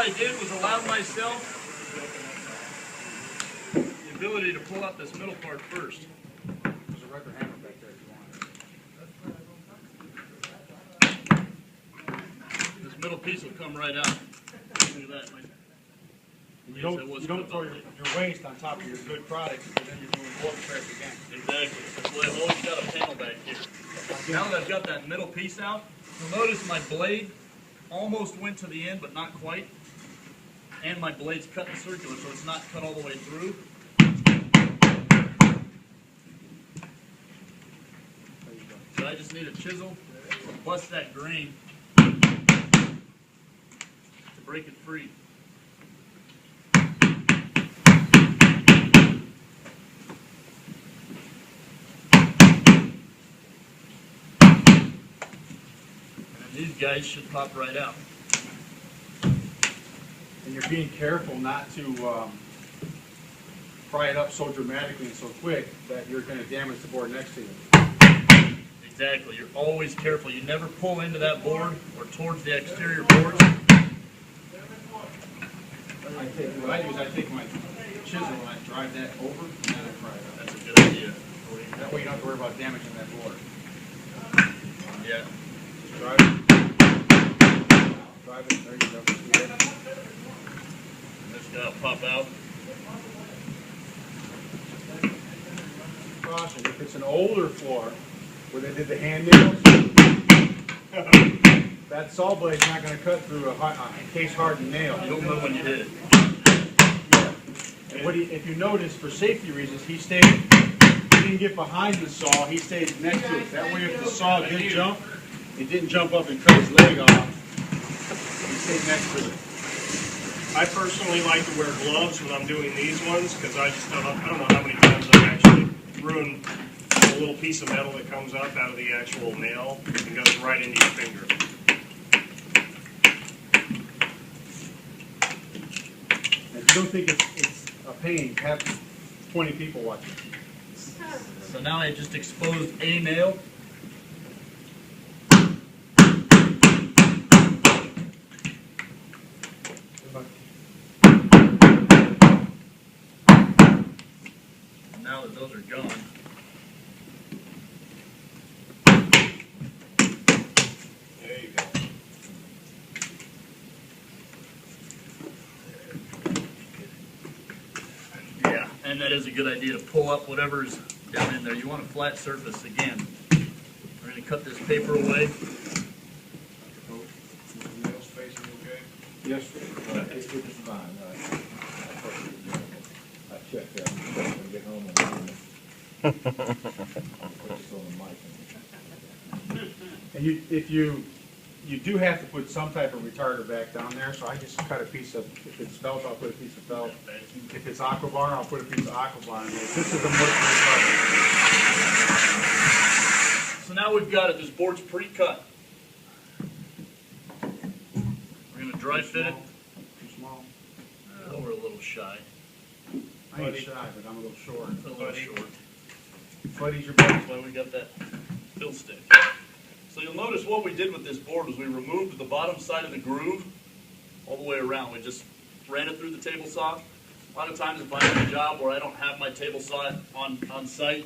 I did was allow myself the ability to pull out this middle part first. There's a rubber hammer back there if you want it. This middle piece will come right out. Look at that. You don't throw your waste on top of your good product, because then you're doing more prep again. Exactly. That's why I've always got a panel back here. Now that I've got that middle piece out, you'll notice my blade almost went to the end, but not quite. And my blade's cut in circular, so it's not cut all the way through. So I just need a chisel to bust that grain to break it free. These guys should pop right out. And you're being careful not to fry it up so dramatically and so quick that you're going to damage the board next to you. Exactly. You're always careful. You never pull into that board or towards the exterior boards. What I do is I take my chisel and I drive that over and then I fry it up. That's a good idea. That way you don't have to worry about damaging that board. Yeah. Just drive it. Drive it. There you go. This guy will pop out. Caution, if it's an older floor where they did the hand nails, that saw blade's not going to cut through a case hardened nail. You'll know when you hit it. Yeah. And if you notice, for safety reasons, he didn't get behind the saw, he stayed next to it. That way if the saw did jump, it didn't jump up and cut his leg off. He stayed next to it. I personally like to wear gloves when I'm doing these ones because I don't know how many times I've actually ruined a little piece of metal that comes up out of the actual nail and goes right into your finger. If you don't think it's a pain, have 20 people watching. So now I just exposed a nail. Now that those are gone, There you go. yeah, and that is a good idea to pull up whatever's down in there. You want a flat surface again. We're going to cut this paper away. Nail spacing okay? Yes, It's fine. I checked that when I get home and put this on the mic. and if you do have to put some type of retarder back down there, so I just cut a piece of, if it's felt, I'll put a piece of felt. If it's aquabar, I'll put a piece of aquabar in there. This is the most retarder. So now we've got it. This board's pre-cut. We're going to dry fit it. Too small. We're a little shy. I ain't shy, but I'm a little short. A little short. Buddy's your buddy. That's why we got that fill stick. So you'll notice what we did with this board was we removed the bottom side of the groove all the way around. We just ran it through the table saw. A lot of times if I have a job where I don't have my table saw on site,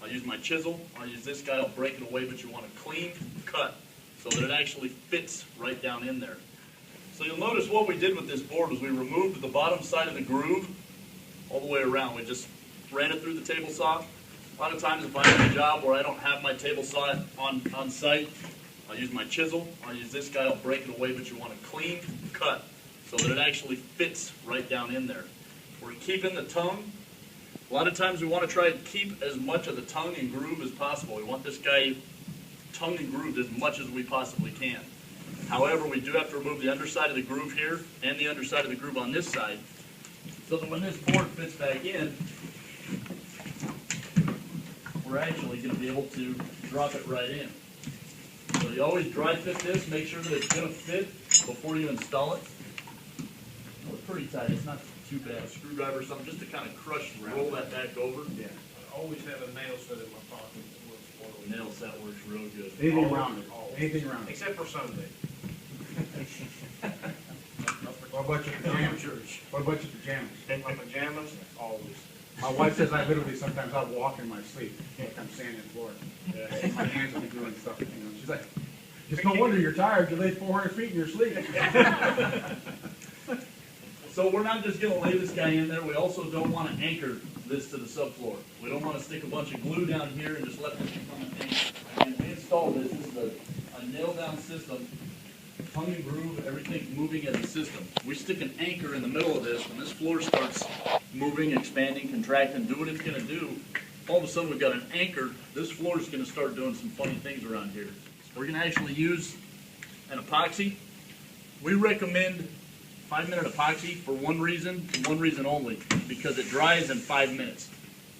I'll use my chisel. I'll use this guy. I'll break it away, but you want a clean cut so that it actually fits right down in there. So you'll notice what we did with this board was we removed the bottom side of the groove all the way around. We just ran it through the table saw. A lot of times if I have a job where I don't have my table saw on site, I'll use my chisel. I'll use this guy. I'll break it away, but you want a clean cut so that it actually fits right down in there. We're keeping the tongue. A lot of times we want to try and keep as much of the tongue and groove as possible. We want this guy tongue and grooved as much as we possibly can. However, we do have to remove the underside of the groove here and the underside of the groove on this side so that when this board fits back in, we're actually going to be able to drop it right in. So you always dry fit this, make sure that it's going to fit before you install it. It's pretty tight, it's not too bad. A screwdriver or something just to kind of crush and roll that back over. Yeah. I always have a nail set in my pocket. Nail set works real good. Anything Always, around it. always. Anything around it. Except for Sunday. Well, What about your pajamas? What about your pajamas? In my pajamas, always. My wife says I literally sometimes I'll walk in my sleep, like I'm standing in Florida. My hands will be doing stuff, you know. She's like, just no wonder you're tired. You laid 400 feet in your sleep. So we're not just going to lay this guy in there. We also don't want to anchor this to the subfloor. We don't want to stick a bunch of glue down here and just let this become an anchor. And we installed this. This is a nail-down system. Tongue and groove, everything's moving as a system. We stick an anchor in the middle of this. When this floor starts moving, expanding, contracting, do what it's going to do, all of a sudden we've got an anchor. This floor is going to start doing some funny things around here. We're going to actually use an epoxy. We recommend 5-minute epoxy for one reason and one reason only, because it dries in 5 minutes.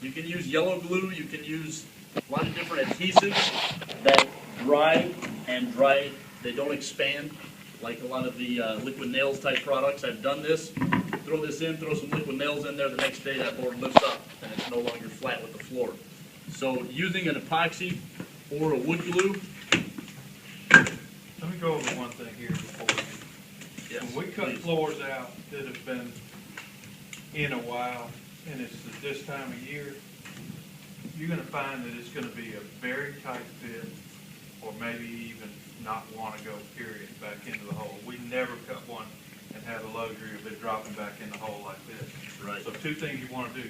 You can use yellow glue, you can use a lot of different adhesives that dry and dry. They don't expand like a lot of the liquid nails type products. I've done this. Throw this in, throw some liquid nails in there, the next day that board lifts up and it's no longer flat with the floor. So using an epoxy or a wood glue. Let me go over one thing here before we. Yes, When we cut please. floors out that have been in a while, and it's at this time of year, you're gonna find that it's gonna be a very tight fit, or maybe even not wanna go, period, back into the hole. We never cut one and had a luxury of it dropping back in the hole like this. Right. So two things you wanna do.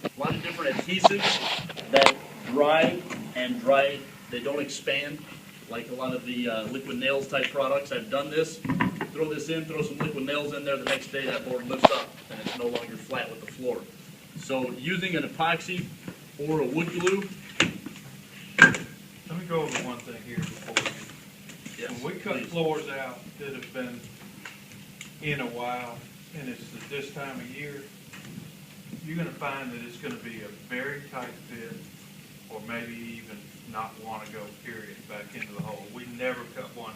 A lot of different adhesives that dry and dry. They don't expand like a lot of the liquid nails type products. I've done this. Throw this in, throw some liquid nails in there, the next day that board lifts up and it's no longer flat with the floor. So using an epoxy or a wood glue. Let me go over one thing here before we. Yes, When we cut please. floors out that have been in a while, and it's at this time of year, you're gonna find that it's gonna be a very tight fit, or maybe even not wanna go, period, back into the hole. We never cut one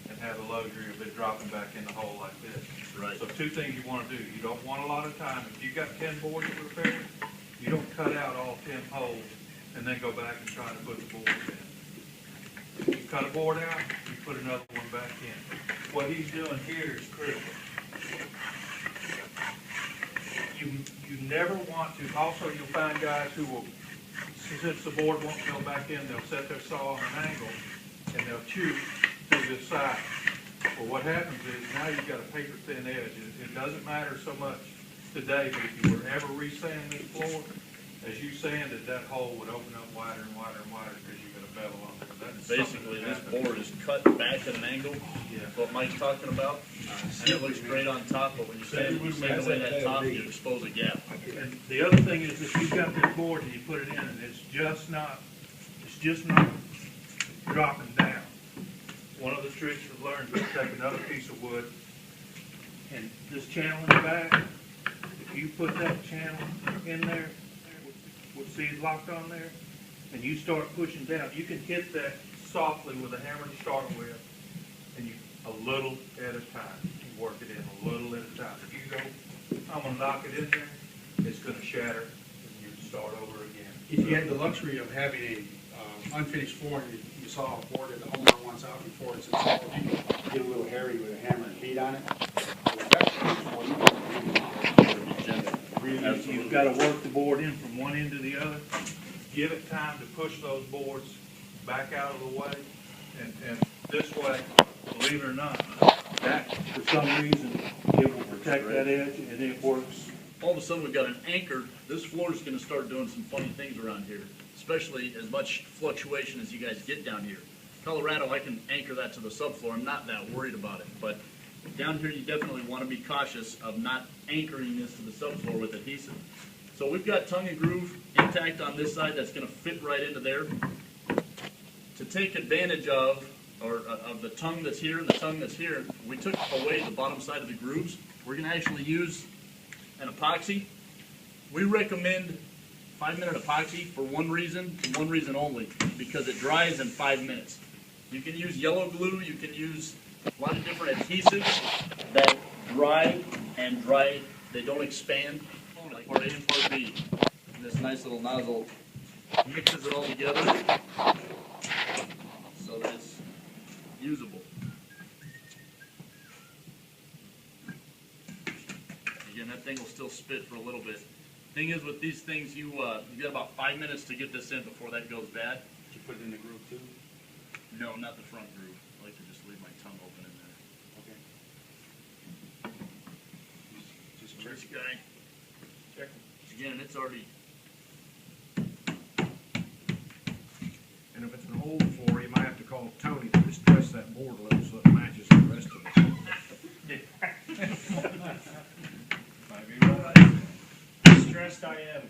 and had the luxury of it dropping back in the hole like this. Right. So two things you wanna do. You don't want a lot of time. If you got 10 boards to repair, you don't cut out all 10 holes and then go back and try to put the boards in. You cut a board out, you put another one back in. What he's doing here is critical. You never want to, also you'll find guys who will, since the board won't go back in, they'll set their saw on an angle and they'll chew to this side. Well, what happens is now you've got a paper thin edge. It doesn't matter so much today, but if you were ever re-sand this floor, as you sanded, that hole would open up wider and wider and wider because you've got a bevel on there. That's Basically, something this that happens. board is cut back at an angle. Yeah. What Mike's talking about. And it looks great on top, but when you sand away that top, you expose a gap. And the other thing is, if you've got this board and you put it in, and it's just not dropping down. One of the tricks we've learned is to take another piece of wood and this channel in the back, if you put that channel in there with seeds locked on there, and you start pushing down, you can hit that softly with a hammer to start with, and you, a little at a time, you work it in a little at a time. If you go, I'm gonna knock it in there, it's gonna shatter, and you start over again. If you had the luxury of having a unfinished floor, and you saw a board that the homeowner wants out before it's installed, you could get a little hairy with a hammer and beat on it. You've got to work the board in from one end to the other. Give it time to push those boards back out of the way. And this way, believe it or not, that, for some reason, it will protect that edge and it works. All of a sudden, we've got an anchor. This floor is going to start doing some funny things around here, especially as much fluctuation as you guys get down here. Colorado, I can anchor that to the subfloor. I'm not that worried about it. But down here, you definitely want to be cautious of not anchoring this to the subfloor with adhesive. So we've got tongue and groove intact on this side that's going to fit right into there. To take advantage of the tongue that's here and the tongue that's here, we took away the bottom side of the grooves. We're going to actually use an epoxy. We recommend 5-minute epoxy for one reason and one reason only, because it dries in 5 minutes. You can use yellow glue, you can use a lot of different adhesives that dry and dry. They don't expand, like part A and part B. And this nice little nozzle mixes it all together so that it's usable. Again, that thing will still spit for a little bit. Thing is, with these things, you got about 5 minutes to get this in before that goes bad. Did you put it in the groove too? No, not the front groove. I like to just leave my tongue open in there. Okay. Just This guy, check. again, it's already, And if it's an old floor, you might have to call Tony to just press that board a little so it matches the rest of it. Might be right. Stressed I am.